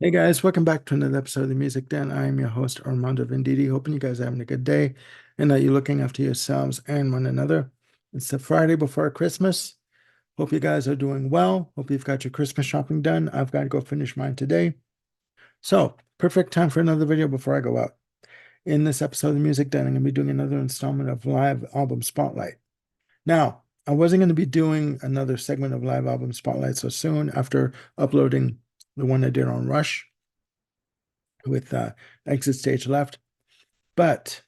Hey guys, welcome back to another episode of the Music Den. I am your host Armando Venditti. Hoping you guys are having a good day and that you're looking after yourselves and one another. It's the Friday before Christmas. Hope you guys are doing well. Hope you've got your Christmas shopping done. I've got to go finish mine today. So, perfect time for another video before I go out. In this episode of the Music Den, I'm going to be doing another installment of Live Album Spotlight. Now, I wasn't going to be doing another segment of Live Album Spotlight so soon after uploading the one I did on Rush with Exit Stage Left. But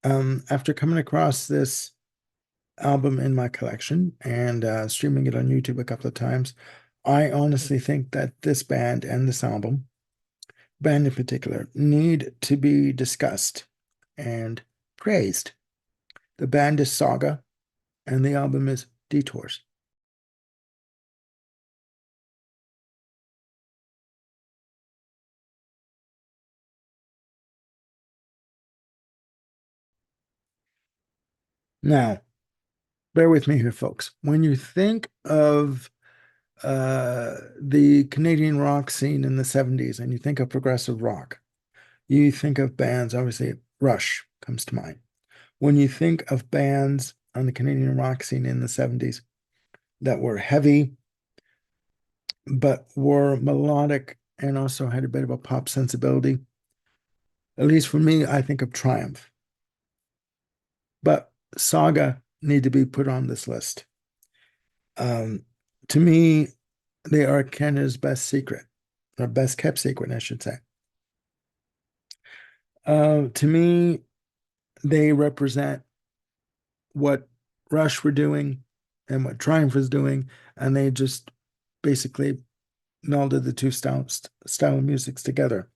after coming across this album in my collection and streaming it on YouTube a couple of times, I honestly think that this band and this band in particular, need to be discussed and praised. The band is Saga, and the album is Detours. Now, bear with me here, folks. When you think of the Canadian rock scene in the 70s and you think of progressive rock, you think of bands, obviously, Rush comes to mind. When you think of bands on the Canadian rock scene in the 70s that were heavy, but were melodic and also had a bit of a pop sensibility, at least for me, I think of Triumph. But Saga need to be put on this list. Um, to me, they are Canada's best secret, or best kept secret, I should say. To me, they represent what Rush were doing and what Triumph was doing, and they just basically melded the two style of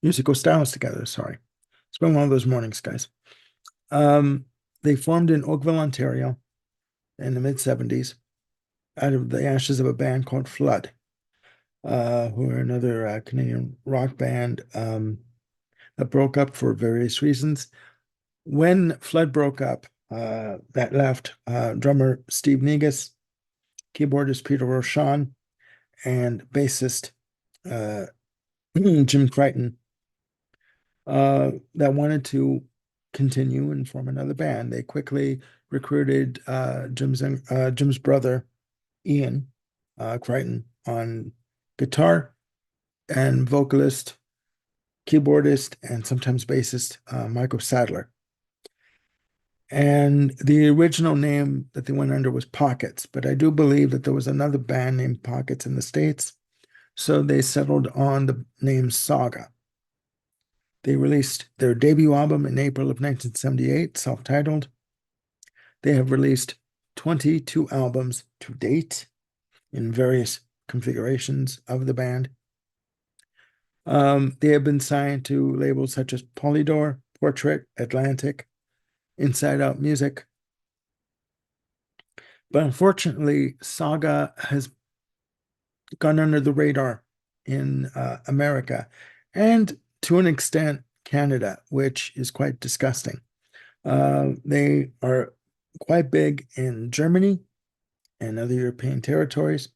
musical styles together. Sorry, it's been one of those mornings, guys. Um, they formed in Oakville, Ontario, in the mid '70s, out of the ashes of a band called Flood, who are another Canadian rock band that broke up for various reasons. When Flood broke up, that left drummer Steve Negus, keyboardist Peter Rochon, and bassist uh, Jim Crichton that wanted to continue and form another band. They quickly recruited Jim's brother, Ian Crichton, on guitar, and vocalist, keyboardist, and sometimes bassist Michael Sadler. And the original name that they went under was Pockets, but I do believe that there was another band named Pockets in the States. So they settled on the name Saga. They released their debut album in April of 1978, self-titled. They have released 22 albums to date in various configurations of the band. They have been signed to labels such as Polydor, Portrait, Atlantic, Inside Out Music. But unfortunately, Saga has gone under the radar in America and to an extent Canada, which is quite disgusting. They are quite big in Germany and other European territories.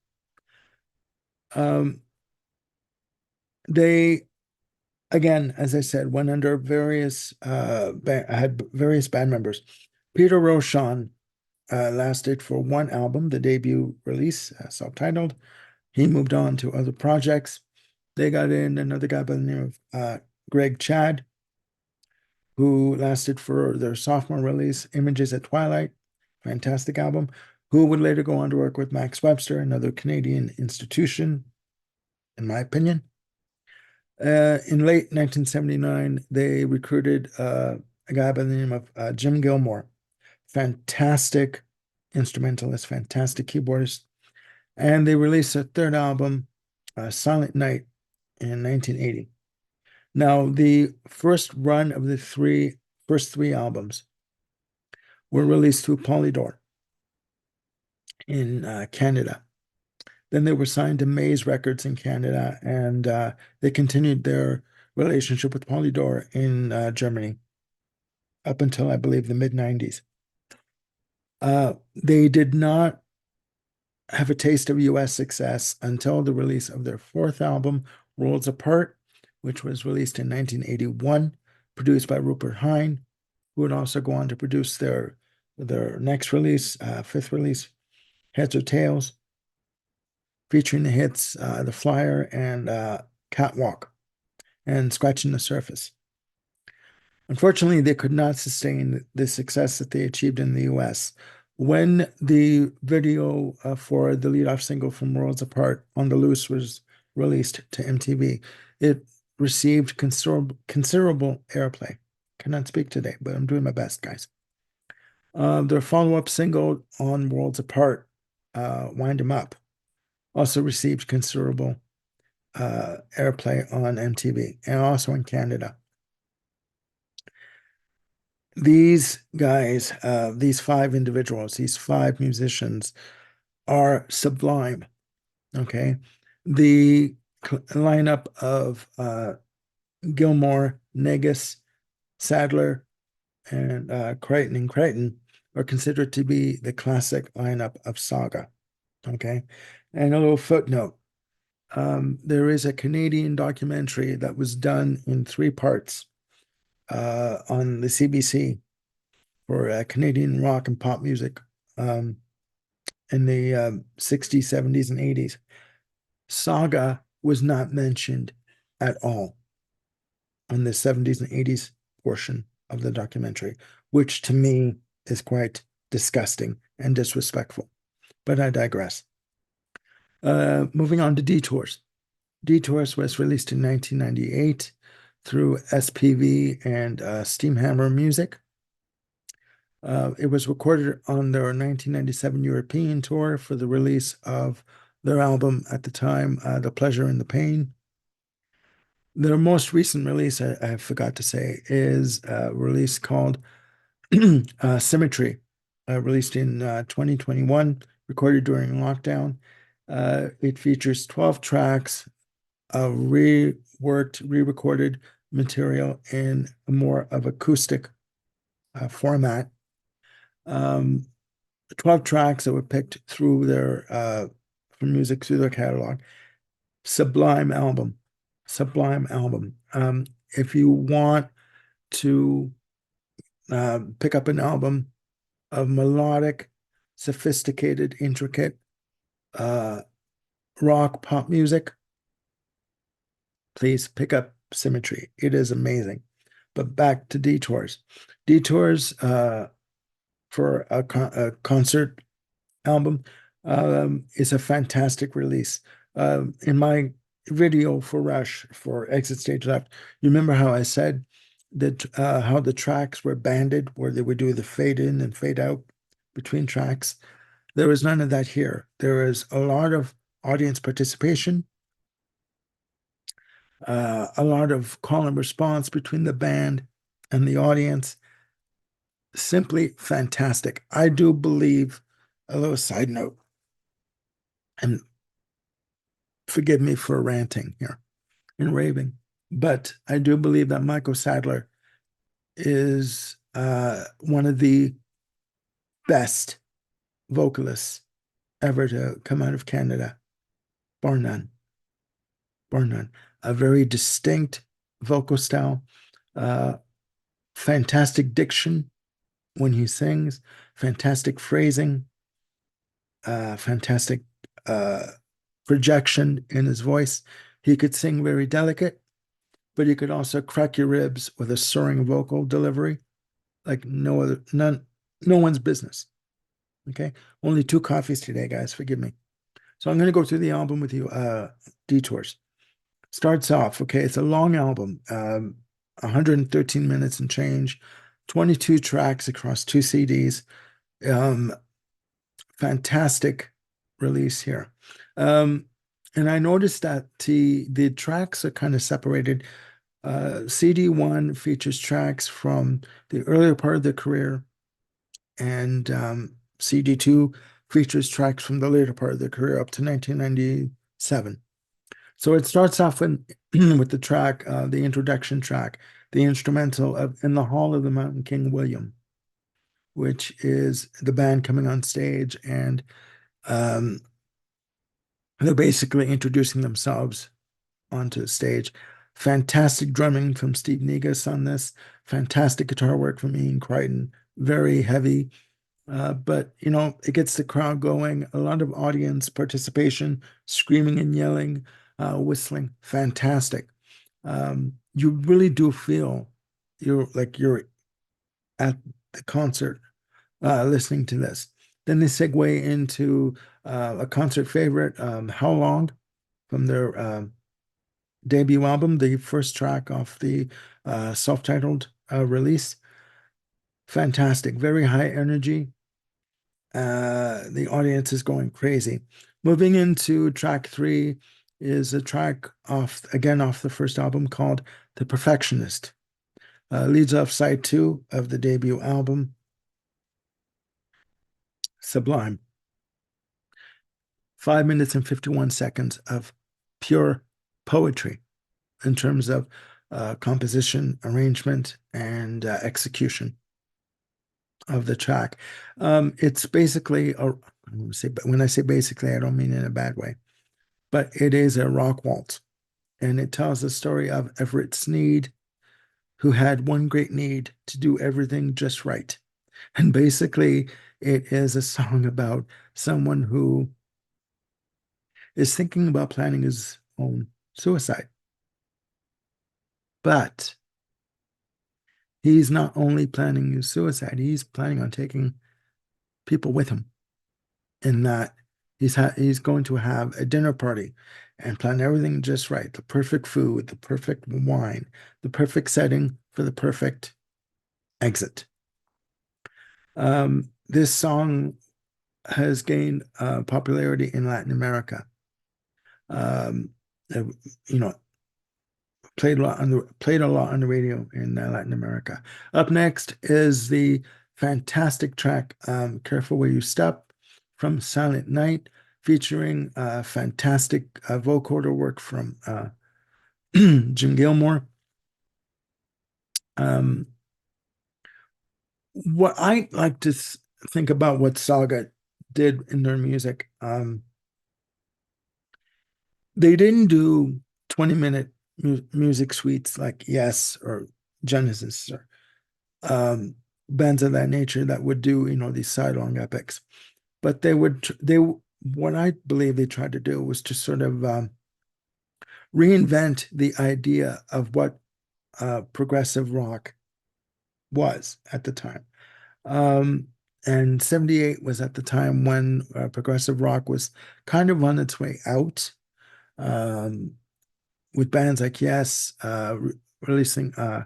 Um, they, again, as I said, went under had various band members. Peter Rochon lasted for one album, the debut release, self-titled. He moved on to other projects. They got in another guy by the name of Greg Chad, who lasted for their sophomore release, Images at Twilight, fantastic album, who would later go on to work with Max Webster, another Canadian institution, in my opinion. In late 1979, they recruited a guy by the name of Jim Gilmore, fantastic instrumentalist, fantastic keyboardist, and they released a third album, Silent Night, in 1980. Now, the first run of the first three albums were released through Polydor in Canada. Then they were signed to Maze Records in Canada, and they continued their relationship with Polydor in Germany up until, I believe, the mid 90s. They did not have a taste of US success until the release of their fourth album, Worlds Apart, which was released in 1981, produced by Rupert Hine, who would also go on to produce their next release, fifth release, Heads or Tails, featuring the hits The Flyer and Catwalk and Scratching the Surface. Unfortunately, they could not sustain the success that they achieved in the US. When the video for the lead-off single from Worlds Apart, On the Loose, was released to MTV, it received considerable airplay. Cannot speak today, but I'm doing my best, guys. Their follow-up single on Worlds Apart, Wind 'Em Up, also received considerable airplay on MTV and also in Canada. These guys, these five individuals, these five musicians are sublime. Okay. The lineup of Gilmore, Negus, Sadler, and Crichton are considered to be the classic lineup of Saga. Okay. And a little footnote. There is a Canadian documentary that was done in 3 parts on the CBC for Canadian rock and pop music in the 60s, 70s, and 80s. Saga was not mentioned at all on the 70s and 80s portion of the documentary, which to me is quite disgusting and disrespectful. But I digress. Moving on to Detours. Detours was released in 1998 through SPV and Steamhammer Music. It was recorded on their 1997 European tour for the release of their album at the time, The Pleasure and the Pain. Their most recent release, I forgot to say, is a release called Symmetry, released in 2021, recorded during lockdown. It features 12 tracks of reworked, re-recorded material in a more of acoustic format. 12 tracks that were picked through their from music through their catalog. Sublime album. Sublime album. If you want to pick up an album of melodic, sophisticated, intricate rock pop music, please pick up Symmetry. It is amazing. But back to Detours. Detours for a concert album is a fantastic release. In my video for Rush for Exit Stage Left, you remember how I said that how the tracks were banded, where they would do the fade in and fade out between tracks. There was none of that here. There is a lot of audience participation, a lot of call and response between the band and the audience. Simply fantastic. I do believe, a little side note, and forgive me for ranting here and raving, but I do believe that Michael Sadler is one of the best vocalists ever to come out of Canada, bar none, bar none. A very distinct vocal style, fantastic diction when he sings, fantastic phrasing, fantastic projection in his voice. He could sing very delicate, but he could also crack your ribs with a soaring vocal delivery like no one's business. Okay, only 2 coffees today, guys. Forgive me. So I'm going to go through the album with you. Detours starts off. Okay, it's a long album, 113 minutes and change, 22 tracks across 2 CDs. Fantastic release here. And I noticed that the tracks are kind of separated. CD1 features tracks from the earlier part of their career, and CD2 features tracks from the later part of their career up to 1997. So it starts off with the track, the introduction track, the instrumental of In the Hall of the Mountain King William, which is the band coming on stage, and they're basically introducing themselves onto the stage. Fantastic drumming from Steve Negus on this. Fantastic guitar work from Ian Crichton. Very heavy, but it gets the crowd going. A lot of audience participation, screaming and yelling, whistling. Fantastic. You really do feel you're at the concert listening to this. Then they segue into a concert favorite, How Long, from their debut album, the first track off the self-titled release. Fantastic, very high energy. The audience is going crazy. Moving into track 3 is a track off the first album called The Perfectionist. Leads off side 2 of the debut album. Sublime. 5 minutes and 51 seconds of pure poetry in terms of composition, arrangement, and execution of the track. It's basically but when I say basically, I don't mean in a bad way, but it is a rock waltz, and it tells the story of Everett Sneed, who had one great need: to do everything just right. And basically, it is a song about someone who is thinking about planning his own suicide. But he's not only planning his suicide, he's planning on taking people with him, in that he's going to have a dinner party and plan everything just right. The perfect food, the perfect wine, the perfect setting for the perfect exit. This song has gained popularity in Latin America. Um, uh, you know, played a lot on the radio in Latin America. Up next is the fantastic track "Careful Where You Step" from Silent Night, featuring fantastic vocoder work from Jim Gilmore. Um, what I like to think about what Saga did in their music, they didn't do 20-minute music suites like Yes or Genesis or bands of that nature that would do, these sidelong epics. But what I believe they tried to do was to sort of reinvent the idea of what progressive rock was at the time. Um, and 78 was at the time when progressive rock was kind of on its way out, with bands like Yes, releasing uh,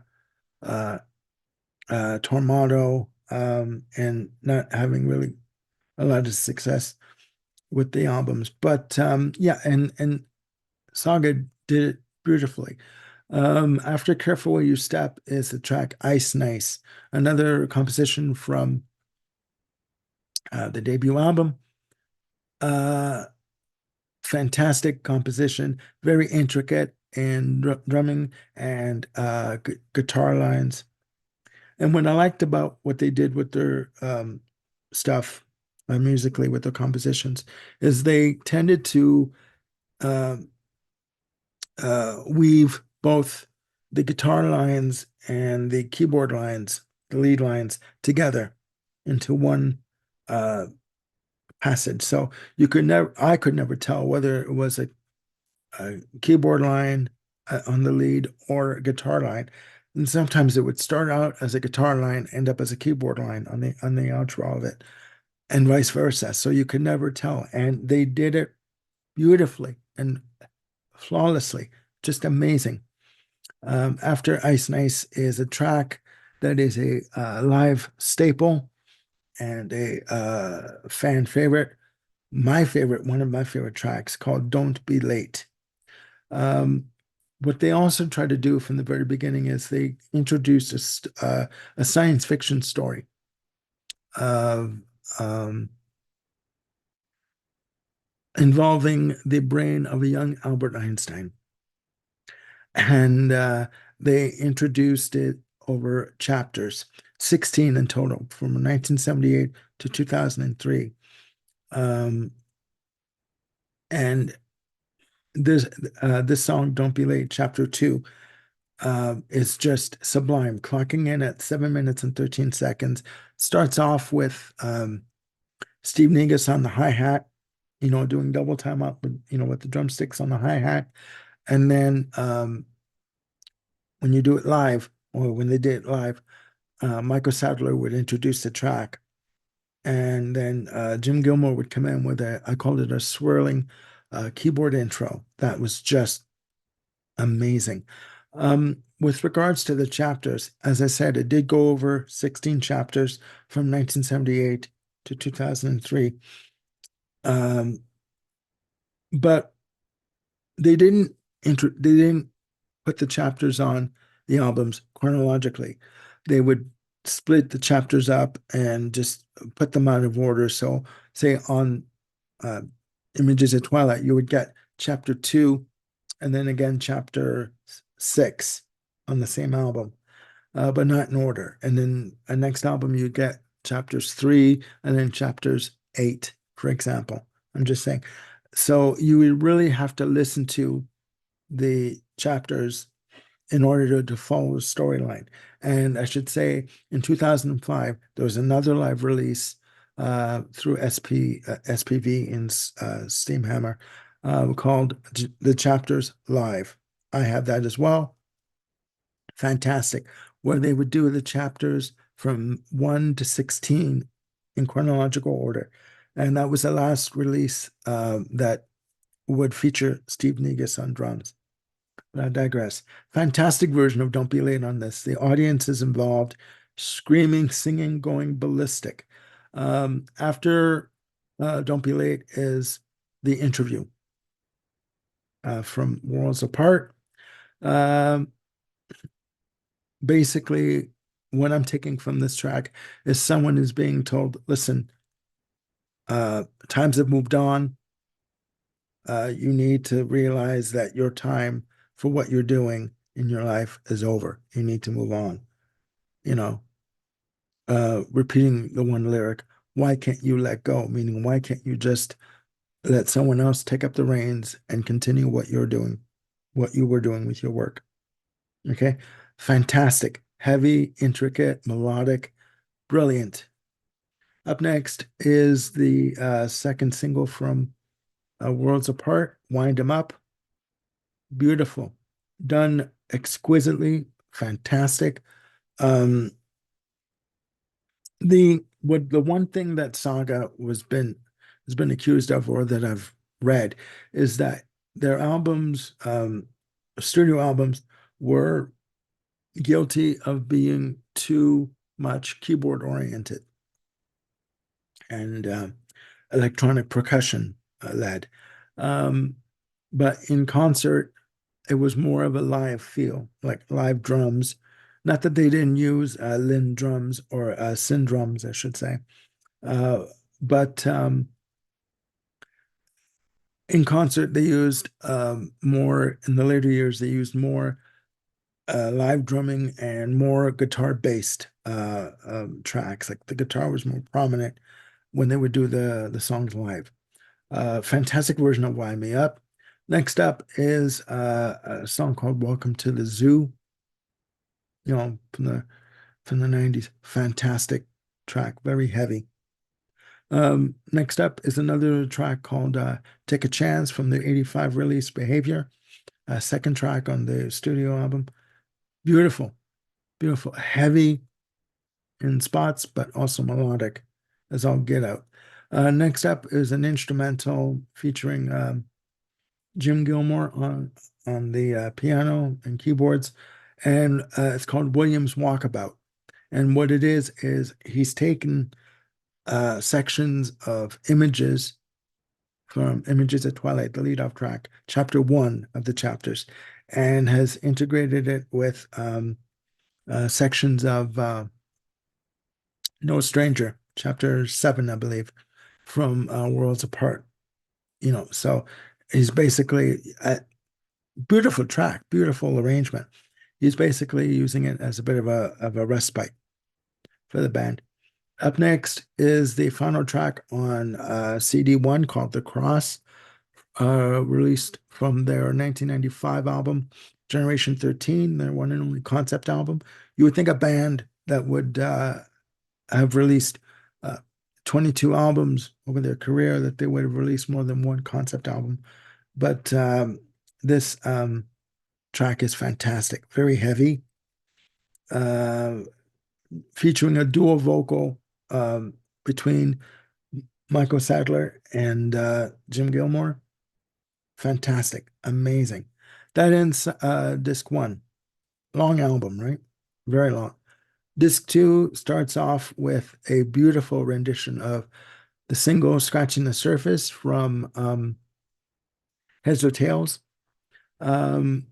Tormato, and not having really a lot of success with the albums. But yeah, and Saga did it beautifully. After Careful Where You Step is the track Ice Nice, another composition from the debut album. Uh, Fantastic composition, very intricate in drumming and guitar lines. And what I liked about what they did with their stuff musically, with their compositions, is they tended to uh, weave both the guitar lines and the keyboard lines, the lead lines, together into one passage. So I could never tell whether it was a keyboard line on the lead or a guitar line. And sometimes it would start out as a guitar line, end up as a keyboard line on the outro of it, and vice versa. So you could never tell. And they did it beautifully and flawlessly, just amazing. After Ice Nice is a track that is a live staple and a fan favorite. One of my favorite tracks, called "Don't Be Late." Um, what they also tried to do from the very beginning is they introduced a science fiction story of involving the brain of a young Albert Einstein. And they introduced it over chapters, 16 in total, from 1978 to 2003. And this song, Don't Be Late, chapter 2, is just sublime. Clocking in at 7 minutes and 13 seconds. Starts off with Steve Negus on the hi-hat, doing double time up with, with the drumsticks on the hi-hat. And then when you do it live, or when they did it live, Michael Sadler would introduce the track. And then Jim Gilmore would come in with I called it a swirling keyboard intro. That was just amazing. With regards to the chapters, as I said, it did go over 16 chapters from 1978 to 2003. But they didn't put the chapters on the albums chronologically. They would split the chapters up and just put them out of order. So, say on uh, Images of Twilight, you would get chapter 2 and then again chapter 6 on the same album, but not in order. And then a next album, you get chapters 3 and then chapters 8, for example. I'm just saying. So you would really have to listen to the chapters in order to follow the storyline. And I should say, in 2005, there was another live release through SPV in Steamhammer called The Chapters Live. I have that as well. Fantastic. Where they would do the chapters from 1 to 16 in chronological order. And that was the last release that would feature Steve Negus on drums. But I digress. Fantastic version of Don't Be Late on this. The audience is involved, screaming, singing, going ballistic. After Don't Be Late is the interview from Worlds Apart. Basically, what I'm taking from this track is someone is being told, listen, times have moved on. You need to realize that your time for what you're doing in your life is over. You need to move on. You know, repeating the one lyric, why can't you let go? Meaning, why can't you just let someone else take up the reins and continue what you're doing, what you were doing with your work? Okay. Fantastic. Heavy, intricate, melodic, brilliant. Up next is the second single from Worlds Apart, Wind 'Em Up. Beautiful. Done exquisitely, fantastic. The one thing that Saga has been accused of, or that I've read, is that their albums, studio albums, were guilty of being too much keyboard oriented and electronic percussion led. Um, but in concert, it was more of a live feel, like live drums. Not that they didn't use Linn drums or Sin drums, I should say. Uh, but in concert, they used more, in the later years, they used more live drumming and more guitar-based tracks. Like the guitar was more prominent when they would do the songs live. Fantastic version of Wind Me Up. Next up is a song called Welcome to the Zoo, from the 90s. Fantastic track, very heavy. Next up is another track called Take a Chance from the 85 release Behavior, second track on the studio album. Beautiful, beautiful, heavy in spots, but also melodic as all get out. Next up is an instrumental featuring Jim Gilmore on the piano and keyboards, and it's called Williams Walkabout. And what it is he's taken sections of images from Images at Twilight, the lead-off track, chapter 1 of the chapters, and has integrated it with sections of No Stranger, chapter 7, I believe, from Worlds Apart. So he's basically a beautiful track, beautiful arrangement. He's basically using it as a bit of a respite for the band. Up next is the final track on CD1 called The Cross released from their 1995 album, Generation 13, their one and only concept album. You would think a band that would have released uh, 22 albums over their career, that they would have released more than one concept album. But this track is fantastic, very heavy, uh, featuring a dual vocal um, between Michael Sadler and Jim Gilmore. Fantastic, amazing. That ends disc one. Long album, right? Very long. Disc two starts off with a beautiful rendition of the single Scratching the Surface from Heads or Tails. Um,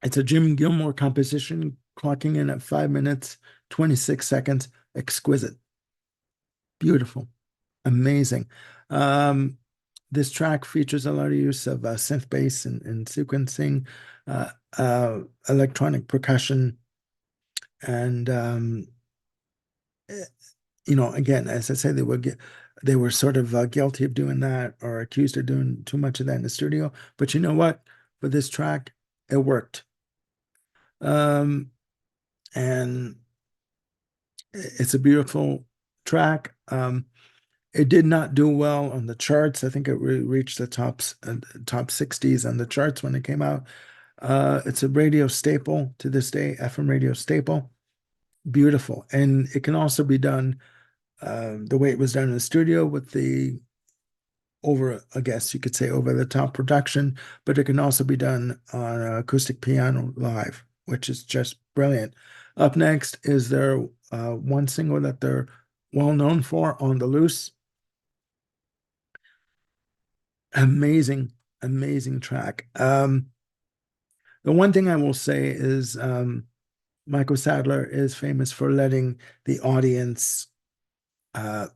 it's a Jim Gilmore composition, clocking in at 5 minutes, 26 seconds. Exquisite, beautiful, amazing. Um, this track features a lot of use of synth bass and sequencing, uh, electronic percussion, and again, as I say, they were sort of guilty of doing that or accused of doing too much of that in the studio. But you know what? For this track, it worked. Um, and it's a beautiful track. It did not do well on the charts. I think it reached the top 60s on the charts when it came out. It's a radio staple to this day, FM radio staple. Beautiful. And it can also be done the way it was done in the studio with the I guess you could say over the top production, but it can also be done on acoustic piano live, which is just brilliant. Up next is their one single that they're well known for, On the Loose. Amazing, amazing track. The one thing I will say is Michael Sadler is famous for letting the audience uh,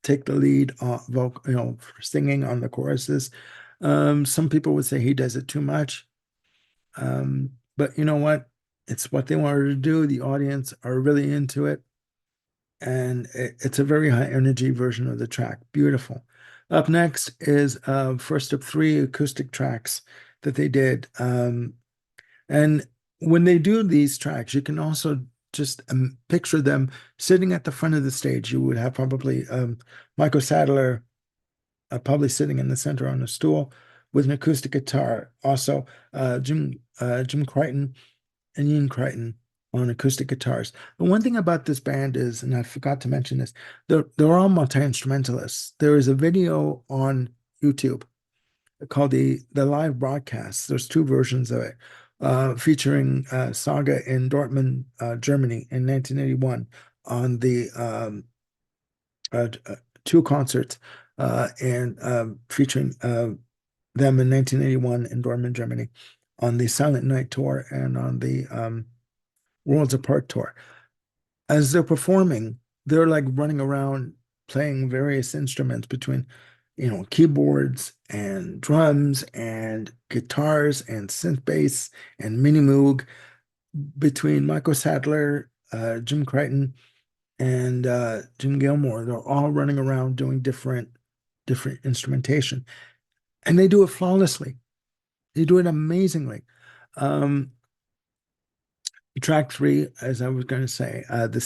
take the lead on vocal, for singing on the choruses. Some people would say he does it too much. But you know what? It's what they wanted to do. The audience are really into it. And it's a very high energy version of the track. Beautiful. Up next is first of three acoustic tracks that they did. And when they do these tracks, you can also just picture them sitting at the front of the stage. You would have probably Michael Sadler probably sitting in the center on a stool with an acoustic guitar. Also, Jim Crichton and Ian Crichton on acoustic guitars. The one thing about this band is, and I forgot to mention this, they're all multi-instrumentalists. There is a video on YouTube called the live broadcast. There's two versions of it, featuring Saga in Dortmund, Germany in 1981 on the two concerts and featuring them in 1981 in Dortmund, Germany on the Silent Night tour and on the Worlds Apart tour. As they're performing, they're like running around playing various instruments between, keyboards and drums and guitars and synth bass and mini moog between Michael Sadler, Jim Crichton, and Jim Gilmore. They're all running around doing different instrumentation, and they do it flawlessly. They do it amazingly. Um, Track three, as I was going to say, the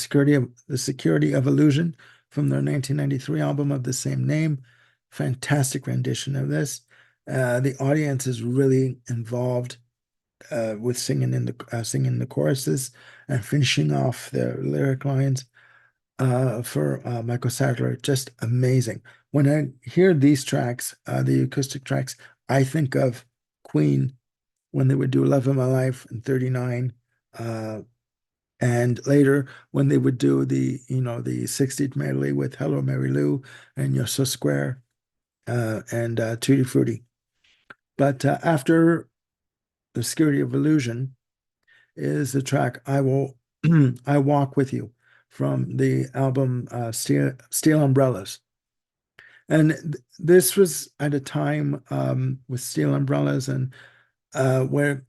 Security of Illusion from their 1993 album of the same name. Fantastic rendition of this. The audience is really involved with singing the choruses and finishing off the lyric lines for Michael Sadler. Just amazing. When I hear these tracks, the acoustic tracks, I think of Queen when they would do Love of My Life and 39. And later when they would do the 60s medley with Hello Mary Lou and You're So Square and Tutti Frutti. But after the Security of Illusion is the track I Will I Walk With You from the album Steel Umbrellas. And this was at a time with Steel Umbrellas and where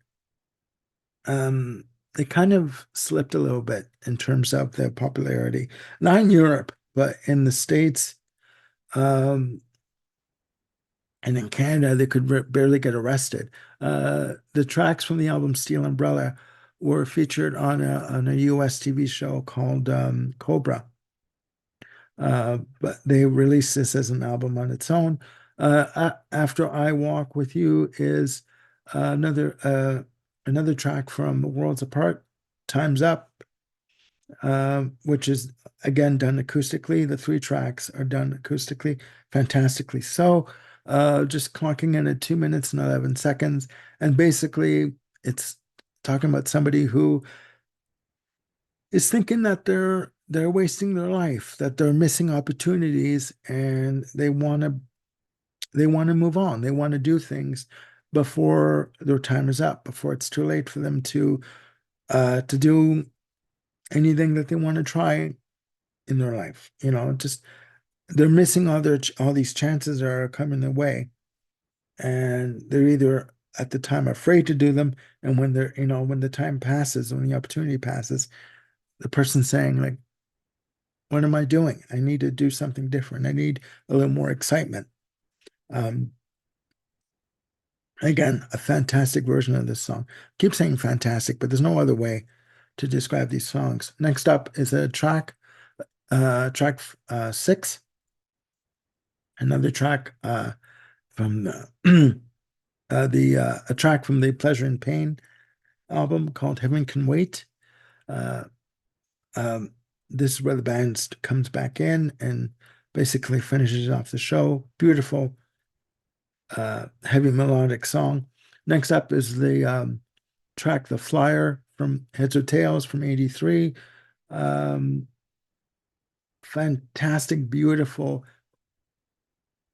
they kind of slipped a little bit in terms of their popularity. Not in Europe, but in the States, um, And in Canada, they could barely get arrested. The tracks from the album Steel Umbrella were featured on a US TV show called Cobra. But they released this as an album on its own. After I Walk with You is another track from Worlds Apart, Time's Up, which is again done acoustically. The three tracks are done acoustically, fantastically. So, just clocking in at 2 minutes and 11 seconds, and basically it's talking about somebody who is thinking that they're wasting their life, that they're missing opportunities, and they want to move on. They want to do things before their time is up, before it's too late for them to do anything that they want to try in their life. Just they're missing all these chances that are coming their way, and they're either at the time afraid to do them, and when the time passes, when the opportunity passes, the person's saying like, what am I doing? I need to do something different. I need a little more excitement. Um, Again, a fantastic version of this song. Keep saying fantastic, but there's no other way to describe these songs. Next up is a track 6, another track from a track from the Pleasure and Pain album called Heaven Can Wait. Uh, um, this is where the band comes back in and basically finishes off the show. Beautiful, heavy melodic song. Next up is the track The Flyer from Heads or Tails from '83. Um, Fantastic, beautiful,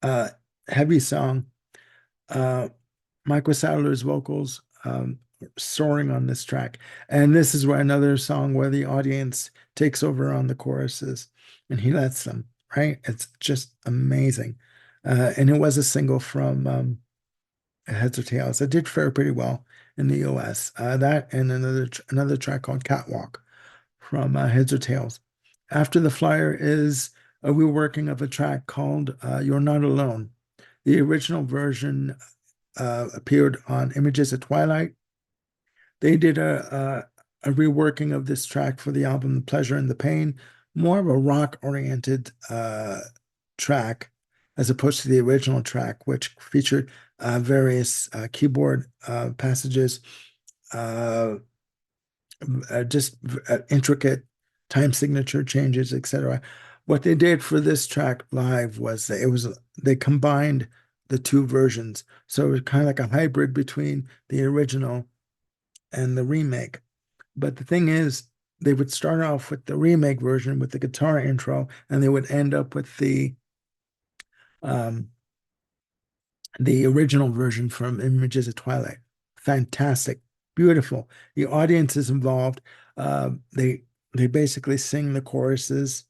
uh, heavy song. Uh, Michael Sadler's vocals soaring on this track. And this is where another song where the audience takes over on the choruses and he lets them, right? It's just amazing. And it was a single from Heads or Tails. It did fare pretty well in the US. That and another track called Catwalk from Heads or Tails. After the Flyer is a reworking of a track called You're Not Alone. The original version appeared on Images at Twilight. They did a reworking of this track for the album The Pleasure and the Pain, more of a rock-oriented track as opposed to the original track, which featured various keyboard passages, uh, just intricate time signature changes, etc. What they did for this track live was they combined the two versions, so it was kind of like a hybrid between the original and the remake. But the thing is, they would start off with the remake version with the guitar intro, and they would end up with um, the original version from Images of Twilight. Fantastic, beautiful. The audience is involved. They basically sing the choruses.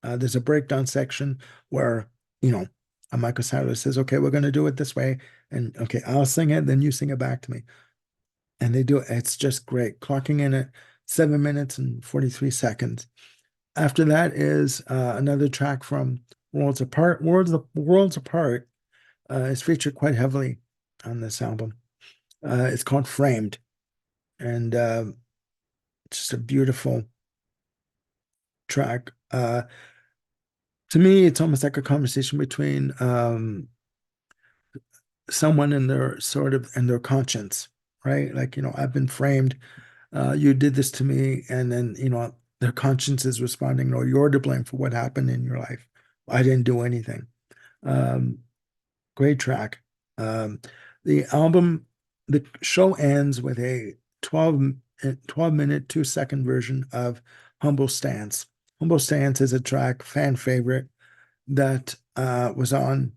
There's a breakdown section where you know Michael Sadler says, "Okay, we're going to do it this way," and okay, I'll sing it, then you sing it back to me, and they do it. It's just great. Clocking in at 7 minutes and 43 seconds. After that is another track from Worlds Apart. Worlds Apart is featured quite heavily on this album. It's called Framed, and just a beautiful track. To me, it's almost like a conversation between someone and their conscience, right? Like, I've been framed. You did this to me, and then, their conscience is responding, no, you're to blame for what happened in your life. I didn't do anything. Um, Great track. Um, the album, the show ends with a 12 minute, 2-second version of Humble Stance. Humble Stance is a track, fan favorite, that was on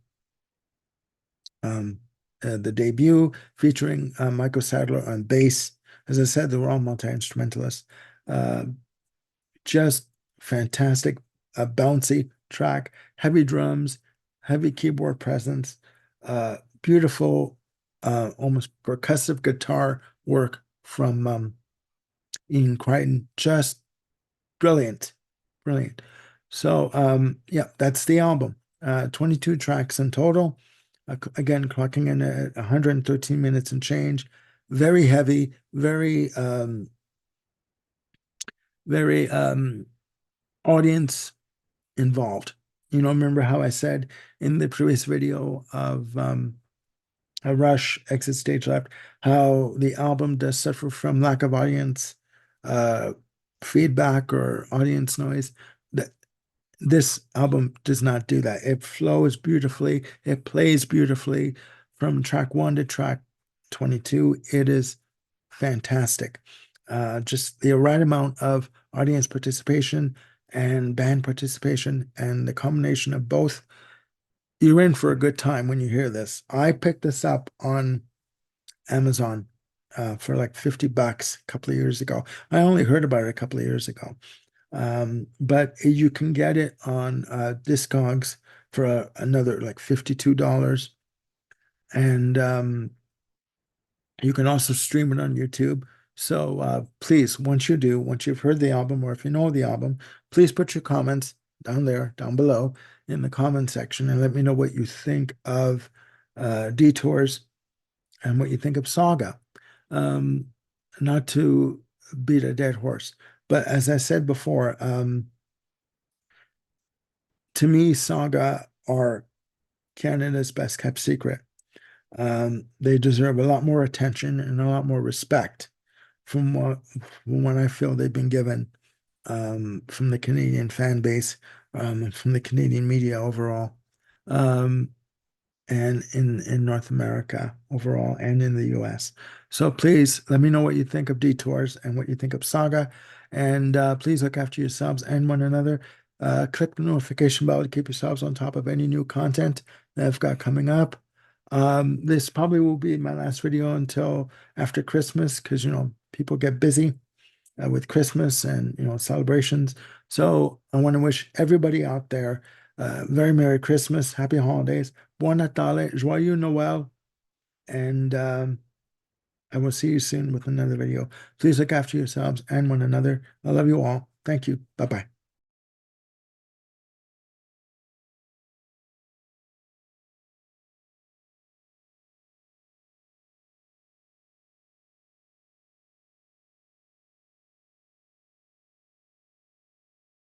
um, the debut, featuring Michael Sadler on bass. As I said, they were all multi-instrumentalists. Uh, just fantastic, bouncy track, heavy drums, heavy keyboard presence, beautiful, almost percussive guitar work from Ian Crichton. Just brilliant, brilliant. So, yeah, that's the album. 22 tracks in total. Again, clocking in at 113 minutes and change. Very heavy, very audience involved. You know, remember how I said in the previous video of a Rush Exit Stage Left, how the album does suffer from lack of audience uh, feedback or audience noise. That this album does not do that. It flows beautifully. It plays beautifully from track 1 to track 22. It is fantastic. Just the right amount of audience participation and band participation, and the combination of both. You're in for a good time when you hear this. I picked this up on Amazon for like $50 a couple of years ago. I only heard about it a couple of years ago. But you can get it on Discogs for another like $52. And you can also stream it on YouTube. So please, once you've heard the album, or if you know the album, please put your comments down there, down below in the comment section, and let me know what you think of Detours and what you think of Saga. Um, Not to beat a dead horse, but as I said before, to me, Saga are Canada's best kept secret. They deserve a lot more attention and a lot more respect from what I feel they've been given from the Canadian fan base, from the Canadian media overall, um, and in North America overall, and in the US. So please let me know what you think of Detours and what you think of Saga, and please look after yourselves and one another. Click the notification bell to keep yourselves on top of any new content that I've got coming up. This probably will be my last video until after Christmas, because people get busy with Christmas and celebrations. So I want to wish everybody out there very Merry Christmas, Happy Holidays, Buon Natale, Joyeux Noël, and I will see you soon with another video. Please look after yourselves and one another. I love you all. Thank you. Bye bye.